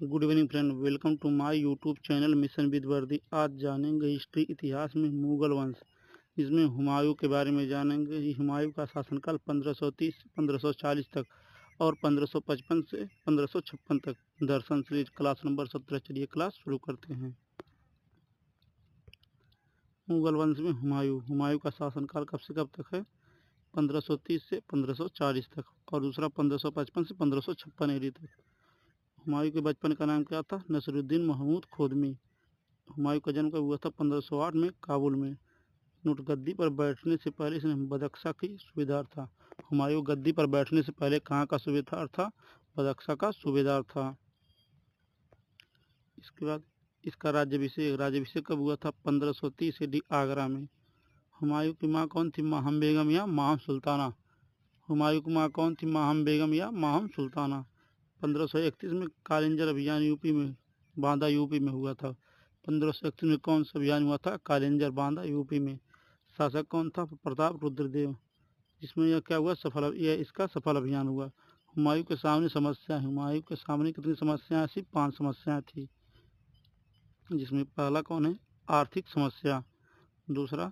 Good evening friend, welcome to my YouTube channel mission with वर्दी। आज जानेंगे history इतिहास में मुगल वंश। इसमें हुमायूं के बारे में जानेंगे। हुमायूं का शासनकाल 1530 से 1540 तक और 1555 से 1556 तक। दर्शन सीरीज क्लास नंबर 17। चलिए क्लास शुरू करते हैं। मुगल वंश में हुमायूं का शासनकाल कब से कब तक है? 1530 से 1540 तक और दूसरा 1555 से 1556 ईस्वी तक। हुमायूं के बचपन का नाम क्या था? नसरुद्दीन महमूद खोदमी। हुमायूं का जन्म कब हुआ था? 1508 में काबुल में। गद्दी पर बैठने से पहले इसने बदख्शा की सूबेदार था। हुमायूं गद्दी पर बैठने से पहले कहाँ का सूबेदार था? बदख्शा का सूबेदार था। इसके बाद इसका राज्याभिषेक कब हुआ था? 1530 AD आगरा में। हुमायूं की माँ कौन थी? माहम बेगम या माहम सुल्ताना। हुमायूं की माँ कौन थी? माहम बेगम या माहम सुल्ताना। 1531 में कालिंजर अभियान यूपी में हुआ था। 1531 में कौन सा अभियान हुआ था? कालिंजर बांदा यूपी में। शासक कौन था? प्रताप रुद्रदेव। जिसमें यह क्या हुआ? इसका सफल अभियान हुआ। हुमायूं के सामने कितनी समस्याएं थी? 5 समस्याएं थी। जिसमें पहला कौन है? आर्थिक समस्या, दूसरा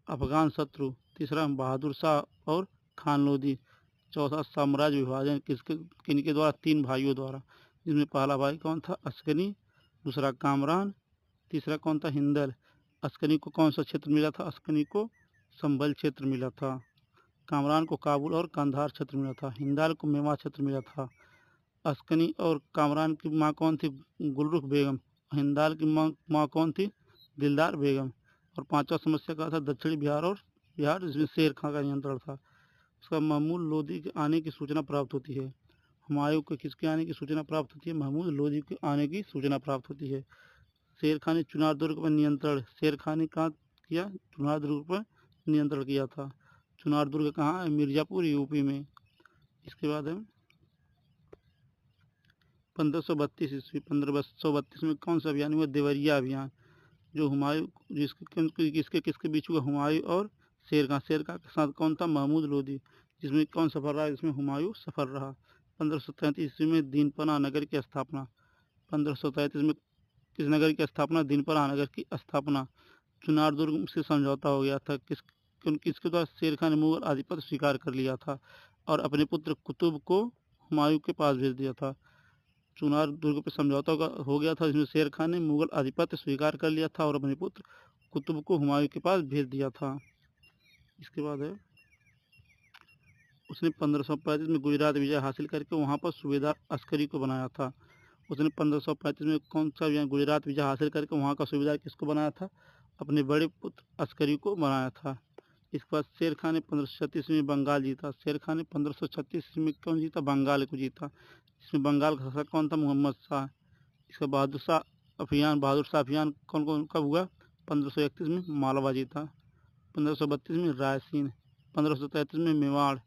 अफगान शत्रु, तीसरा बहादुर शाह और खान लोदी, चौथा साम्राज्य विभाजन किनके द्वारा? 3 भाइयों द्वारा। जिसमें पहला भाई कौन था? अस्कनी, दूसरा कामरान, तीसरा कौन था? हिंदल। अस्कनी को कौन सा क्षेत्र मिला था? अस्कनी को संभल क्षेत्र मिला था। कामरान को काबुल और कंधार क्षेत्र मिला था। हिंदल को मेवा क्षेत्र मिला था। अस्कनी और कामरान की माँ कौन थी? गुलरुख बेगम। हिंदल की माँ कौन थी? दिलदार बेगम। और 5वां समस्या का था दक्षिणी बिहार जिसमें शेर खां का नियंत्रण था। उसका महमूद लोदी के आने की सूचना प्राप्त होती है। हुमायूं को किसके आने की सूचना प्राप्त होती है? महमूद लोदी के आने की सूचना प्राप्त होती है। शेर खां ने चुनार दुर्ग पर नियंत्रण कहाँ किया? चुनार दुर्ग पर नियंत्रण किया था। चुनार दुर्ग कहाँ है? मिर्जापुर यूपी में। इसके बाद है 1532 ईस्वी। 1532 में कौन सा अभियान हुआ? देवरिया अभियान। जो हुमायूं किसके बीच हुआ? हुमायूं और शेर खां के साथ कौन था? महमूद लोदी। जिसमें कौन सफल रहा? इसमें हुमायूं सफल रहा। 1533 ईस्वी में दीनपना नगर की स्थापना। 1533 में किस नगर की स्थापना? दीनपना नगर की स्थापना। चुनार दुर्ग से समझौता हो गया था। किसके द्वारा? शेर खां ने मुगल आधिपत्य स्वीकार कर लिया था और अपने पुत्र कुतुब को हुमायूं के पास भेज दिया था। चुनार दुर्ग पर समझौता हो गया था, जिसमें शेर खां ने मुगल आधिपत्य स्वीकार कर लिया था और अपने पुत्र कुतुब को हुमायूं के पास भेज दिया था। इसके बाद है उसने 1535 में गुजरात विजय हासिल करके वहां पर सूबेदार अस्करी को बनाया था। उसने 1535 में कौन सा अभियान? गुजरात विजय हासिल करके वहां का सूबेदार किसको बनाया था? अपने बड़े पुत्र अस्करी को बनाया था। इसके बाद शेर खां ने 1536 में बंगाल जीता। शेर खां ने 1536 में कौन जीता? बंगाल को जीता। इसमें बंगाल का शासक कौन था? मोहम्मद शाह। इसका बहादुर शाह अभियान कौन कब हुआ? 1531 में मालवा जीता। 1532 में रायसीन, 1533 में मेवाड़,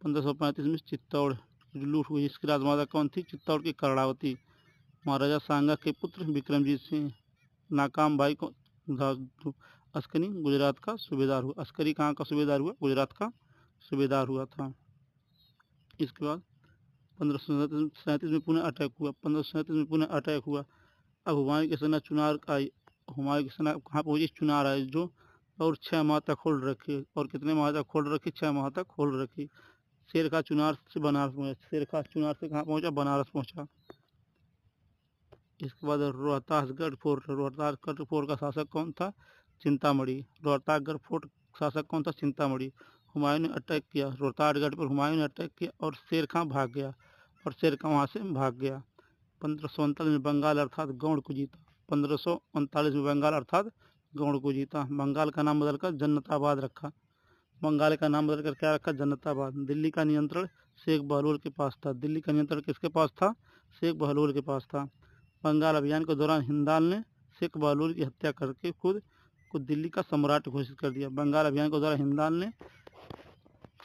1535 में चित्तौड़ लूट हुई। इसकी राजमाता कौन थी? चित्तौड़ की कर्णावती। महाराजा सांगा के पुत्र विक्रमजीत सिंह। नाकाम भाई को अस्कनी गुजरात का सूबेदार हुआ। अस्करी कहाँ का सूबेदार हुआ? गुजरात का सूबेदार हुआ था। इसके बाद 1537 में पुनः अटैक हुआ। 1537 में पुनः अटैक हुआ। अब हुमायूं की सेना चुनार आई। हुमायूं की सेना कहाँ पहुंची? चुनार आई, जो और 6 माह तक होल्ड रखी। और कितने माह तक होल्ड रखी? 6 माह तक होल्ड रखी। शेर खां चुनार से बनारस पहुंचा। शेर खां चुनार से कहाँ पहुंचा? बनारस पहुंचा। इसके बाद रोहतासगढ़ फोर्ट का शासक कौन था? चिंतामणि। रोहतासगढ़ फोर्ट शासक कौन था? चिंतामणि। हुमायूं ने अटैक किया रोहतासगढ़ पर। हुमायूं ने अटैक किया और शेर खां भाग गया वहां से भाग गया। 1539 में बंगाल अर्थात गौड़ को जीता। 1539 में बंगाल अर्थात गौड़ को जीता। बंगाल का नाम बदलकर जन्नताबाद रखा। बंगाल का नाम बदलकर क्या रखा? जन्नताबाद। दिल्ली का नियंत्रण शेख बहलोल के पास था। दिल्ली का नियंत्रण किसके पास था? शेख बहलोल के पास था। बंगाल अभियान के दौरान हिंदल ने शेख बहलोल की हत्या करके खुद को दिल्ली का सम्राट घोषित कर दिया। बंगाल अभियान के दौरान हिंदल ने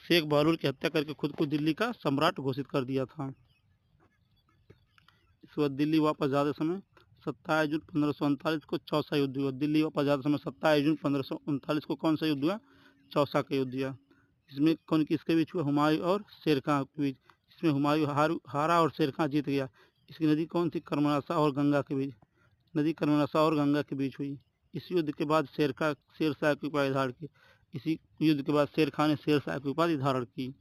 शेख बहलोल की हत्या करके खुद को दिल्ली का सम्राट घोषित कर दिया था। इसके बाद दिल्ली वापस जाते समय 27 जून 1539 को चौसा युद्ध हुआ। दिल्ली वापस जाते समय 27 जून 1539 को कौन सा युद्ध हुआ? चौसा का युद्ध हुआ। इसमें कौन किसके बीच हुआ? हुमायूं और शेर खां के बीच। इसमें हुमायूं हारा और शेर खां जीत गया। इसकी नदी कौन थी? कर्मनाशा और गंगा के बीच। नदी कर्मनाशा और गंगा के बीच हुई। इस युद्ध के बाद शेरशाह की उपाधि धारण की। इसी युद्ध के बाद शेर खान ने शेरशाह की उपाधि धारण की।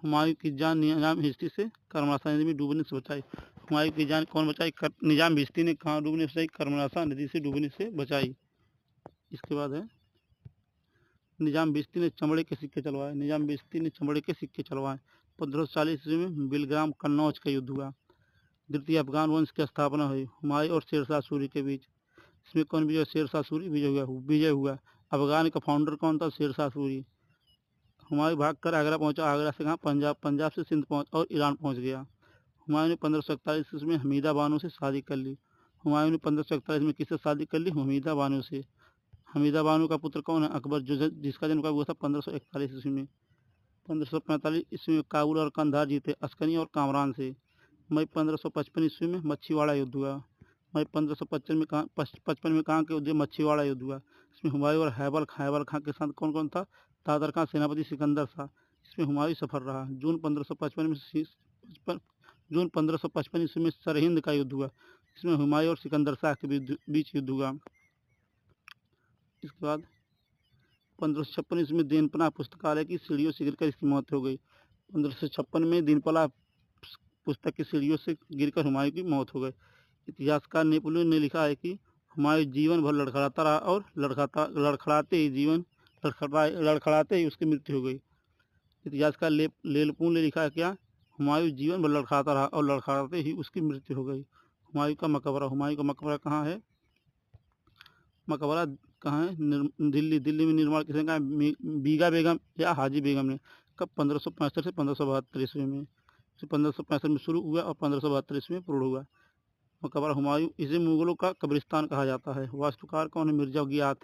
हुमायूं की जान निजाम हिस्ट्री से कर्मनाशा नदी में डूबने से बचाई। हुमायूं की जान कौन बचाई? निजाम भिश्ती ने कहाँ डूबने से बचाई? कर्मनाशा नदी से डूबने से बचाई। इसके बाद है निजाम भिश्ती ने चमड़े के सिक्के चलवाए। निजाम भिश्ती ने चमड़े के सिक्के चलवाए। 1540 ईस्वी में बिलग्राम कन्नौज का युद्ध हुआ। द्वितीय अफगान वंश की स्थापना हुई हुमायूं और शेरशाह सूरी के बीच। इसमें कौन विजय? शेरशाह सूरी विजय हुआ। अफगान का फाउंडर कौन था? शेरशाह सूरी। हुमायूं भागकर आगरा पहुंचा। आगरा से कहाँ? पंजाब। पंजाब से सिंध पहुंच और ईरान पहुंच गया। हुमायूं ने 1541 ईस्वी में हमीदा बानो से शादी कर ली। हुमायूं ने 1541 में किससे शादी कर ली? हमीदा बानो से। हमीदा बानो का पुत्र कौन है? अकबर, जिसका जन्म कब हुआ था? 1541 ईस्वी में। 1545 ईस्वी में काबुल और कंधार जीते अस्कनी और कामरान से। मई 1555 ईस्वी में मच्छीवाड़ा युद्ध हुआ। मई 1555 में कहाँ के युद्ध? मच्छीवाड़ा युद्ध हुआ। इसमें हुमायूं और हैबर खां के साथ कौन कौन था? तादर खां, सेनापति सिकंदर था। इसमें हुमायूं सफल रहा। जून 1555 ईस्वी में सरहिंद का युद्ध हुआ। इसमें हुमायूं और सिकंदर शाह के बीच युद्ध हुआ। इसके बाद 1556 ईस्वी में दीनपना पुस्तकालय की सीढ़ियों से गिरकर इसकी मौत हो गई। 1556 में दीनपला पुस्तक की सीढ़ियों से गिरकर हुमायूं की मौत हो गई। इतिहासकार नेपोलियन ने लिखा है कि हुमायूं जीवन भर लड़खड़ाता रहा और लड़खड़ाते ही उसकी मृत्यु हो गई। इतिहासकार लेलपूल ने लिखा है क्या? हुमायूं जीवन भर लड़खड़ाता रहा और लड़खड़ाते ही उसकी मृत्यु हो गई। हुमायूं का मकबरा कहाँ है? मकबरा कहाँ है? दिल्ली में निर्माण किसने कहा? बीगा बेगम या हाजी बेगम ने। कब? 1565 से 1572 ईस्वी में। 1565 में शुरू हुआ और 1572 ईस्वी में पूर्ण हुआ। मकबरा हुमायूं, इसे मुगलों का कब्रिस्तान कहा जाता है। वास्तुकार कौन है? मिर्जा गियाथ।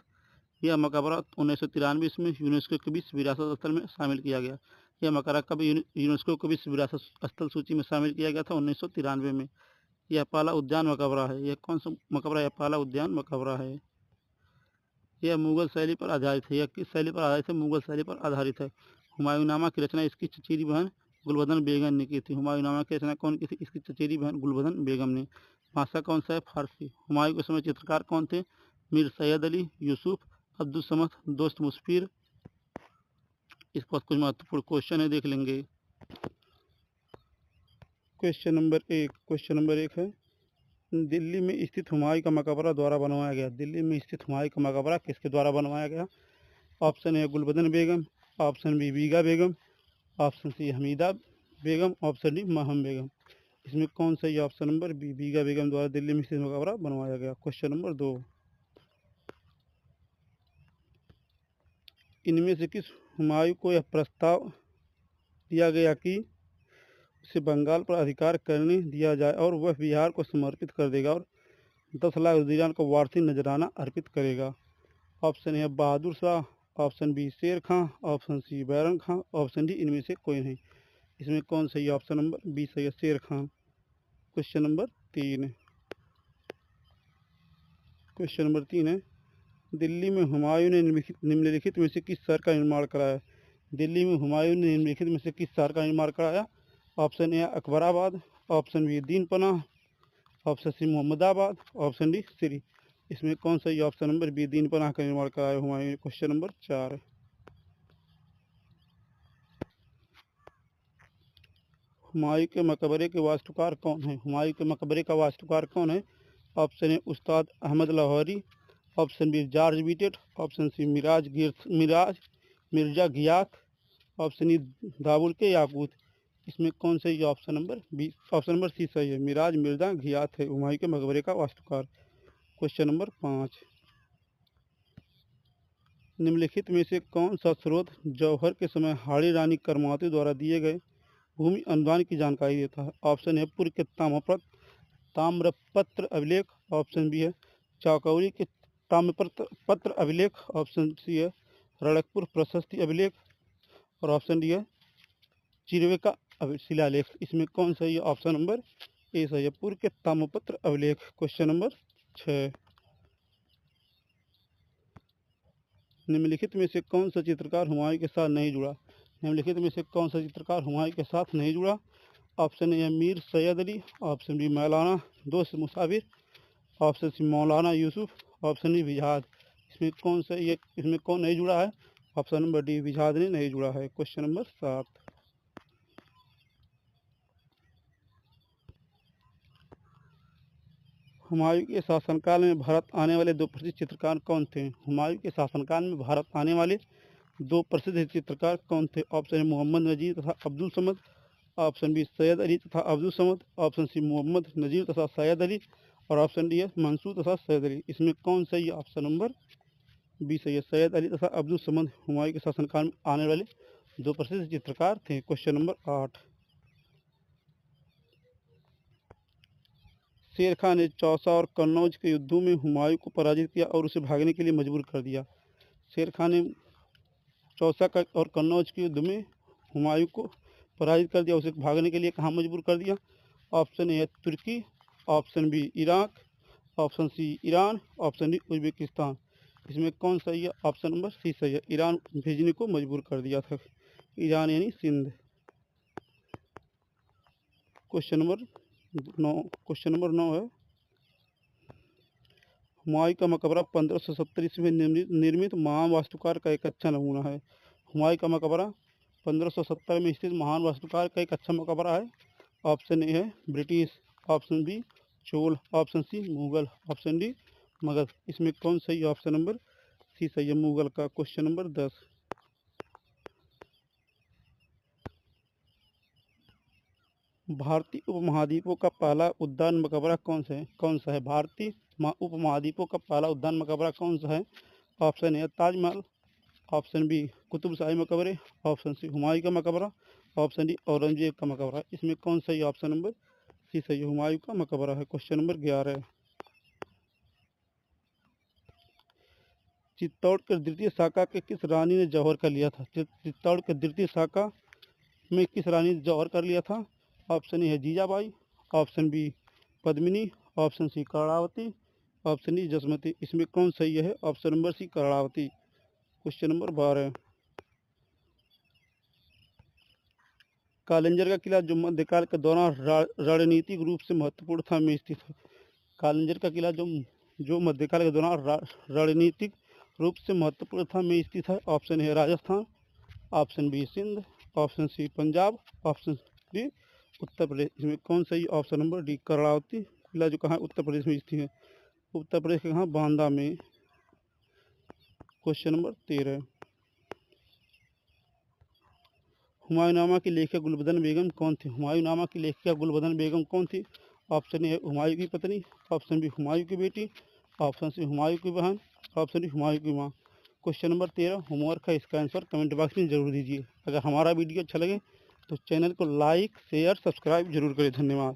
यह मकबरा 1993 ईस्वी में यूनेस्को के विश्व विरासत स्थल में शामिल किया गया। यह मकबरा कब यूनेस्को के विश्व विरासत स्थल सूची में शामिल किया गया था? 1993 में। यह पाला उद्यान मकबरा है। यह कौन सा मकबरा? यह पाला उद्यान मकबरा है। यह मुगल शैली पर आधारित है। यह किस शैली पर आधारित है? मुगल शैली पर आधारित है। हुमायूंनामा की रचना इसकी चचेरी बहन गुलबदन बेगम ने की थी। हुमायूंनामा की रचना कौन की थी? इसकी चचेरी बहन गुलबदन बेगम ने। भाषा कौन सा है? फारसी। हुमायूं के समय चित्रकार कौन थे? मीर सैयद अली, यूसुफ, अब्दुल समद, दोस्त मुशफिर। इस पर कुछ महत्वपूर्ण क्वेश्चन है, देख लेंगे। क्वेश्चन नंबर एक है, दिल्ली में स्थित हुमायूं का मकबरा द्वारा बनवाया गया। दिल्ली में स्थित हुमायूं का मकबरा किसके द्वारा बनवाया गया? Option A Gulbadan Begum, option B Bega Begum, option C Hamida Begum, option D Maham Begum. इसमें कौन सही? Option number B Bega Begum द्वारा दिल्ली में स्थित मकबरा बनवाया गया। क्वेश्चन नंबर 2, इनमें से किस हुमायूं को यह प्रस्ताव दिया गया कि उसे बंगाल पर अधिकार करने दिया जाए और वह बिहार को समर्पित कर देगा और 10 लाख रुधिरान को वार्षिक नजराना अर्पित करेगा? Option A Bahadur Shah, option B Sher Khan, option C Bairam Khan, option D इनमें से कोई नहीं। इसमें कौन सही? ऑप्शन नंबर बी सही है, शेर खां। क्वेश्चन नंबर 3 है, दिल्ली में हुमायूं ने निम्नलिखित में से किस शहर का निर्माण कराया? दिल्ली में हुमायूं ने निम्नलिखित में से किस शहर का निर्माण कराया? Option A Akbarabad, option B Dinpanah, option C Mohammadabad, option D Siri. इसमें कौन सही? ऑप्शन नंबर बी दीनपना का निर्माण कराया हुमायूं ने। क्वेश्चन नंबर 4, हुमायूं के मकबरे के वास्तुकार कौन है? हुमायूं के मकबरे का वास्तुकार कौन है? Option A Ustad Ahmad Lahori, option B George बीटेट, option C Mirza Ghiyath, option E दाबुल के याकूत। इसमें कौन सही? ऑप्शन नंबर सी सही है, मिराज मिर्जा घियाथ है हुमायूं के मकबरे का वास्तुकार। क्वेश्चन नंबर 5, निम्नलिखित में से कौन सा स्रोत जौहर के समय हाड़ी रानी करमावती द्वारा दिए गए भूमि अनुदान की जानकारी देता है? ऑप्शन ए पूर्व के ताम्रपत्र अभिलेख, ऑप्शन बी है चौकौरी के ताम्रपत्र अभिलेख, ऑप्शन सी है रणकपुर प्रशस्ति अभिलेख और ऑप्शन डी है चिरवे का शिलालेख। इसमें कौन सही है? ऑप्शन नंबर ए सही है, पूर्व के ताम्रपत्र अभिलेख। क्वेश्चन नंबर 6, निम्नलिखित में से कौन सा चित्रकार हुमायूं के साथ नहीं जुड़ा? निम्नलिखित में से कौन सा चित्रकार हुमायूं के साथ नहीं जुड़ा? Option A Mir Syed Ali, option B Maulana Dost Musavir, option C Maulana Yusuf, option D विजाद। इसमें कौन नहीं जुड़ा है? ऑप्शन नंबर डी विजाद ने नहीं जुड़ा है। क्वेश्चन नंबर 7, हुमायूं के शासनकाल में भारत आने वाले 2 प्रसिद्ध चित्रकार कौन थे? हुमायूं के शासनकाल में भारत आने वाले 2 प्रसिद्ध चित्रकार कौन थे? ऑप्शन ए मोहम्मद नजीब तथा अब्दुल समद, ऑप्शन बी सैयद अली तथा अब्दुल समद, ऑप्शन सी मोहम्मद नजीब तथा सैयद अली और ऑप्शन डी है मंसूर तथा सैयद अली। इसमें कौन सही है? ऑप्शन नंबर बी सही है, सैयद अली तथा अब्दुल समद हुमायूं के शासनकाल में आने वाले 2 प्रसिद्ध चित्रकार थे। क्वेश्चन नंबर 8, शेर खान ने चौसा और कन्नौज के युद्धों में हुमायूं को पराजित किया और उसे भागने के लिए मजबूर कर दिया। शेर खान ने चौसा और कन्नौज के युद्ध में हुमायूं को पराजित कर दिया, उसे भागने के लिए कहाँ मजबूर कर दिया? Option A Turkey, option B Iraq, option C Iran, option D Uzbekistan. इसमें कौन सही है? ऑप्शन नंबर सी सही है, ईरान भेजने को मजबूर कर दिया था, ईरान यानी सिंध। क्वेश्चन नंबर 9 है, हुमायूं का मकबरा 1570 ईस्वी में निर्मित महान वास्तुकार का एक अच्छा नमूना है। हुमायूं का मकबरा 1570 में स्थित महान वास्तुकार का एक अच्छा मकबरा है। ऑप्शन ए है British, option B Chola, option C Mughal, option D Magadh. इसमें कौन सही है? ऑप्शन नंबर सी सही है, मुगल का। क्वेश्चन नंबर 10, भारतीय उपमहाद्वीपों का पहला उद्यान मकबरा कौन सा है? भारतीय उपमहाद्वीपों का पहला उद्यान मकबरा कौन सा है? Option A Taj Mahal, option B Qutub Shahi मकबरे, ऑप्शन सी हुमायूं का मकबरा, ऑप्शन डी औरंगजेब का मकबरा। इसमें कौन सही? ऑप्शन नंबर सी सही है, हुमायूं का मकबरा है। क्वेश्चन नंबर 11, चित्तौड़ के द्वितीय शाखा के किस रानी ने जौहर कर लिया था? चित्तौड़ के द्वितीय शाखा में किस रानी ने जौहर कर लिया था? ऑप्शन ए है Jijabai, option B Padmini, option C Karnavati, option D Jasmati. इसमें कौन सही है? Option number C Karnavati. Question number 12, Kalinjar का किला जो मध्यकाल के दौरान रणनीतिक रूप से महत्वपूर्ण था में स्थित है। कालिंजर का किला जो मध्यकाल के दौरान रणनीतिक रूप से महत्वपूर्ण था में स्थित है। ऑप्शन है Rajasthan, option B Sindh, option C Punjab, option D Uttar Pradesh. इसमें कौन सही? ऑप्शन नंबर डी कर्णावती किला जो कहाँ उत्तर प्रदेश में स्थित है, उत्तर प्रदेश के कहाँ बांदा में। क्वेश्चन नंबर 13, हुमायूंनामा की लेखिका गुलबदन बेगम कौन थी? हुमायूंनामा की लेखिका गुलबदन बेगम कौन थी? ऑप्शन ए हुमायूं की पत्नी, ऑप्शन बी हुमायूं की बेटी, ऑप्शन सी हुमायूं की बहन, ऑप्शन डी हुमायूं की माँ। क्वेश्चन नंबर 13 होमवर्क का इसका आंसर कमेंट बॉक्स में जरूर दीजिए। अगर हमारा वीडियो अच्छा लगे तो चैनल को लाइक शेयर सब्सक्राइब जरूर करें। धन्यवाद।